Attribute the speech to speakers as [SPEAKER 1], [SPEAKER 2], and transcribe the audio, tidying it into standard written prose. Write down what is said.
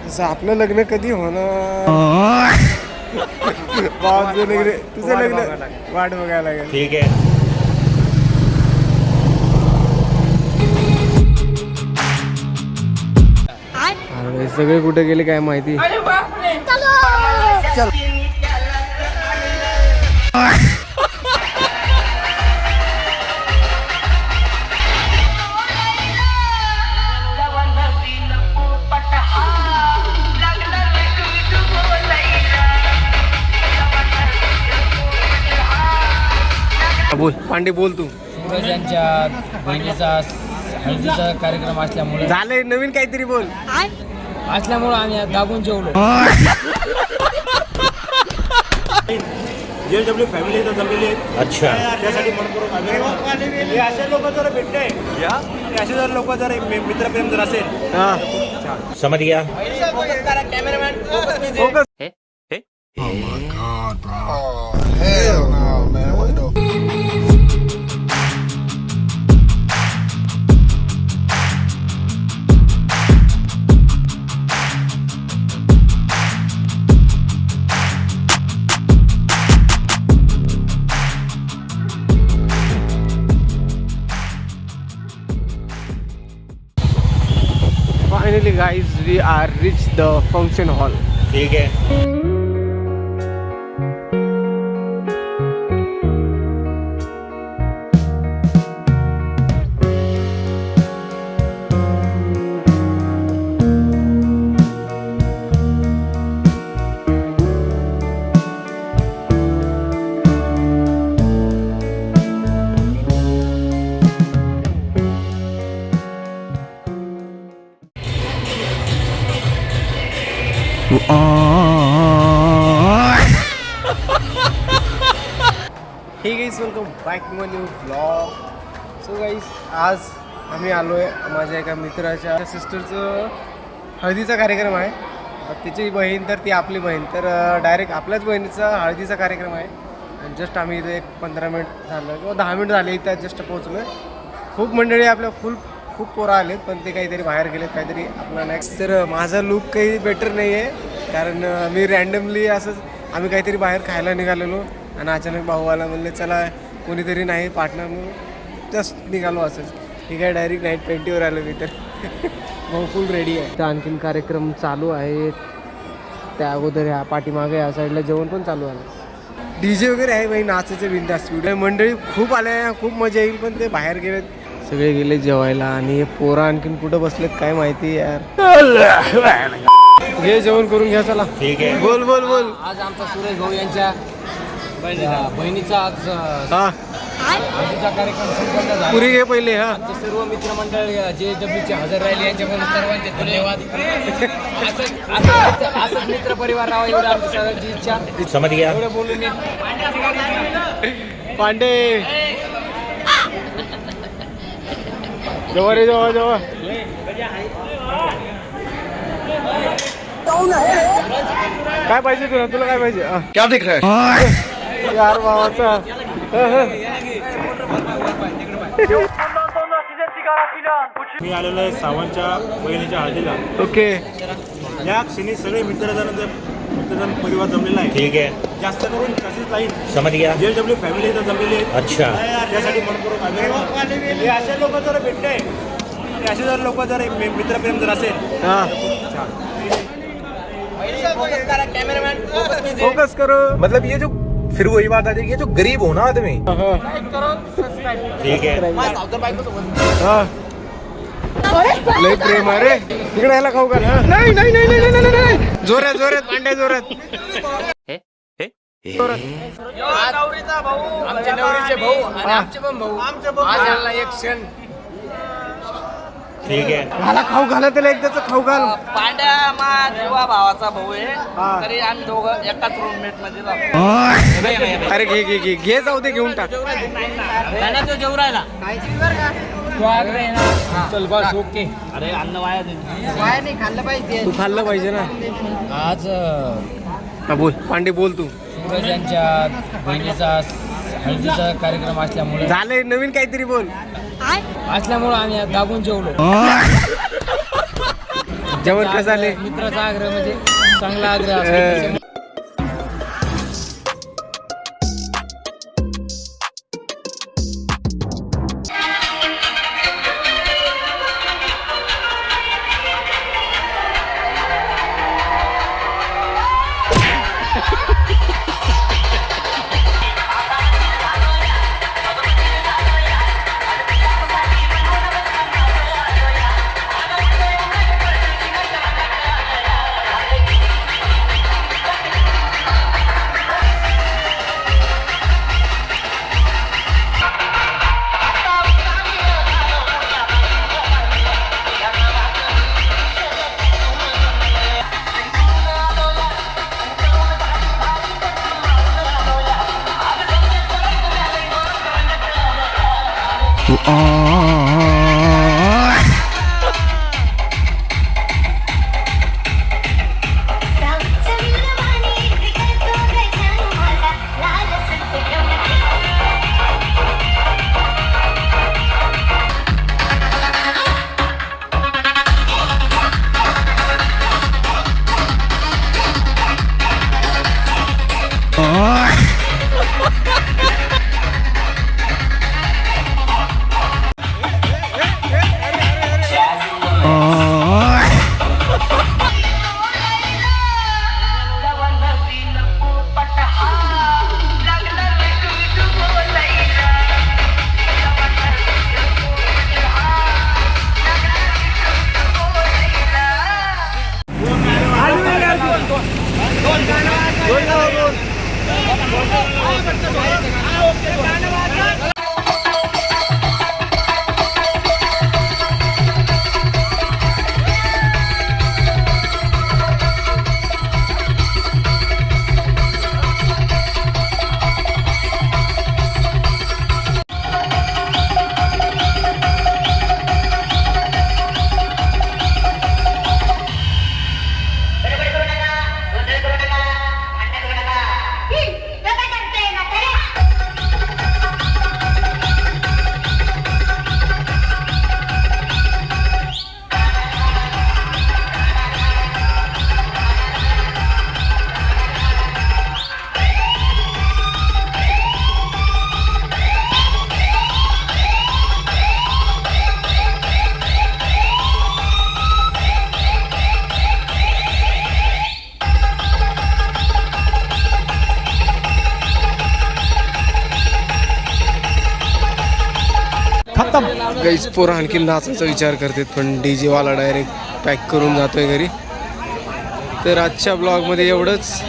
[SPEAKER 1] तसं आपलं लग्न कधी होणार? बाबूचं लग्न, तुझं लग्न वाट बघायला लागेल.
[SPEAKER 2] ठीक आहे.
[SPEAKER 1] अरे सगळे कुठे गेले काय माहिती. चल. बोल पांडे, बोल तू.
[SPEAKER 3] सूरज यांच्या बहिणीचा हळदीचा कार्यक्रम असल्यामुळे
[SPEAKER 1] झालंय नवीन काहीतरी बोल.
[SPEAKER 3] आम्ही दाबून जेवलो.
[SPEAKER 2] JW फॅमिली इथं जमलेली आहे. अच्छा. त्यासाठी मनपूर्वक अभिनंदन. हे असे लोक जर भेटले, असे जर लोक जर मित्रप्रेम जर असेल, समज गया.
[SPEAKER 1] Focus. Finally guys, we are reached the function hall.
[SPEAKER 2] ठीक आहे.
[SPEAKER 1] Hey guys, welcome back to my new vlog. So guys, आज आम्ही आलो आहे माझ्या एका मित्राच्या सिस्टरचं हळदीचा कार्यक्रम आहे. तिची बहीण तर ती आपली बहीण, तर डायरेक्ट आपल्याच बहिणीचा हळदीचा कार्यक्रम आहे. आणि जस्ट आम्ही इथे एक 15 मिनिट झालं किंवा 10 मिनिट झाले इथं जस्ट पोहोचलो आहे. खूप मंडळी आपल्या खूप पोरं आलेत, पण ते काहीतरी बाहेर गेलेत, काहीतरी आपला नेक्स्ट. तर माझा लूक काही बेटर नाही आहे, कारण मी रँडमली असंच आम्ही काहीतरी बाहेर खायला निघालेलो आणि अचानक भाऊ आला, म्हणले चला कोणीतरी नाही पार्टनर, म्हणून जस्ट निघालो असंच. ठीक आहे, डायरेक्ट नाईट पेंटीवर आलो मी तर. भाऊ फुल रेडी आहे. तर आणखीन कार्यक्रम चालू आहे. त्या अगोदर ह्या पाठीमागे या साईडला जेवण पण चालू आहे. DJ वगैरे आहे बाई, नाचायचं बिंदास. मंडळी खूप आल्या, खूप मजा येईल, पण ते बाहेर गेलेत, सगळे गेले जेवायला. आणि पोरा आणखीन कुठं बसलेत काय माहिती यार. घे जेवण करून घ्या, चला.
[SPEAKER 2] ठीक आहे.
[SPEAKER 1] बोल बोल बोल.
[SPEAKER 3] आज आमचा सूरज भाऊ यांच्या बहिणीचा आज हळदीचा कार्यक्रम संपन्न झाला.
[SPEAKER 1] पुरी घे पहिले. हा,
[SPEAKER 3] आमचे सर्व मित्रमंडळ JWचे हजर राहिले, यांच्याकडून सर्वांचे धन्यवाद. असंच मित्र परिवार राहावा एवढं आमची सगळ्यांची इच्छा.
[SPEAKER 2] समज गया.
[SPEAKER 3] एवढं बोलून मी
[SPEAKER 1] पांडे जवळ रे, जवळ. काय पाहिजे तुला काय पाहिजे?
[SPEAKER 2] क्या दिख रहा है?
[SPEAKER 1] यार भावाचा.
[SPEAKER 2] मी आलेलो आहे सावंतच्या बहिणीच्या हळदीला.
[SPEAKER 1] ओके.
[SPEAKER 2] या क्षणी सगळे मित्रजन परिवार जमलेला आहे. ठीक आहे. जास्त करून तसेच लाईन. समज गया. JW फॅमिली इथं जमलेली आहे. अच्छा. त्यासाठी मनपूर्वक अभिनंदन. हे असे लोक जर भेटले, असे जर लोक जर मित्रप्रेम जर असेल,
[SPEAKER 1] फोकस करो.
[SPEAKER 4] मतलब ये जो फिर वही बात आ जाएगी, ये जो गरीब हो ना आदमी.
[SPEAKER 2] ठीक आहे.
[SPEAKER 1] लय प्रेम आहे रे. इकडे यायला खाऊ का? नाही. जोरात पांड्या, जोरात.
[SPEAKER 3] आमचे नवरीचे भाऊ आणि आमचे पण भाऊ आज यांना एक क्षण.
[SPEAKER 2] ठीक आहे.
[SPEAKER 1] मला खाऊ घाला, त्याला एकदाच खाऊ घाल.
[SPEAKER 5] पांड्या माझ्या भावाचा भाऊ आहे,
[SPEAKER 1] हा.
[SPEAKER 5] तरी आम्ही दोघं एकाच रूममेट मध्ये राहतो.
[SPEAKER 1] अरे घे जाऊ दे, घेऊन टाक.
[SPEAKER 5] तो जेवू राहिला.
[SPEAKER 3] चल बस ओके.
[SPEAKER 5] अरे अन्न वाया देतो.
[SPEAKER 3] काय नाही खाल्लं पाहिजे.
[SPEAKER 1] तू खाल्लं पाहिजे ना.
[SPEAKER 3] आज
[SPEAKER 1] हा, बोल पांडे, बोल तू.
[SPEAKER 3] सूरज यांच्या बहिणीचा हळदीचा कार्यक्रम असल्यामुळे
[SPEAKER 1] झालंय नवीन काहीतरी बोल.
[SPEAKER 3] आम्ही दाबून जेवलो.
[SPEAKER 1] जेवण कसं झाले?
[SPEAKER 3] मित्राचा आग्रह म्हणजे चांगला आग्रह असतो.
[SPEAKER 1] गाईस पोरं आणखी नाचायचा विचार करतात पण DJ वाला डायरेक्ट पॅक करून जातोय घरी. तर आजच्या ब्लॉगमध्ये एवढंच.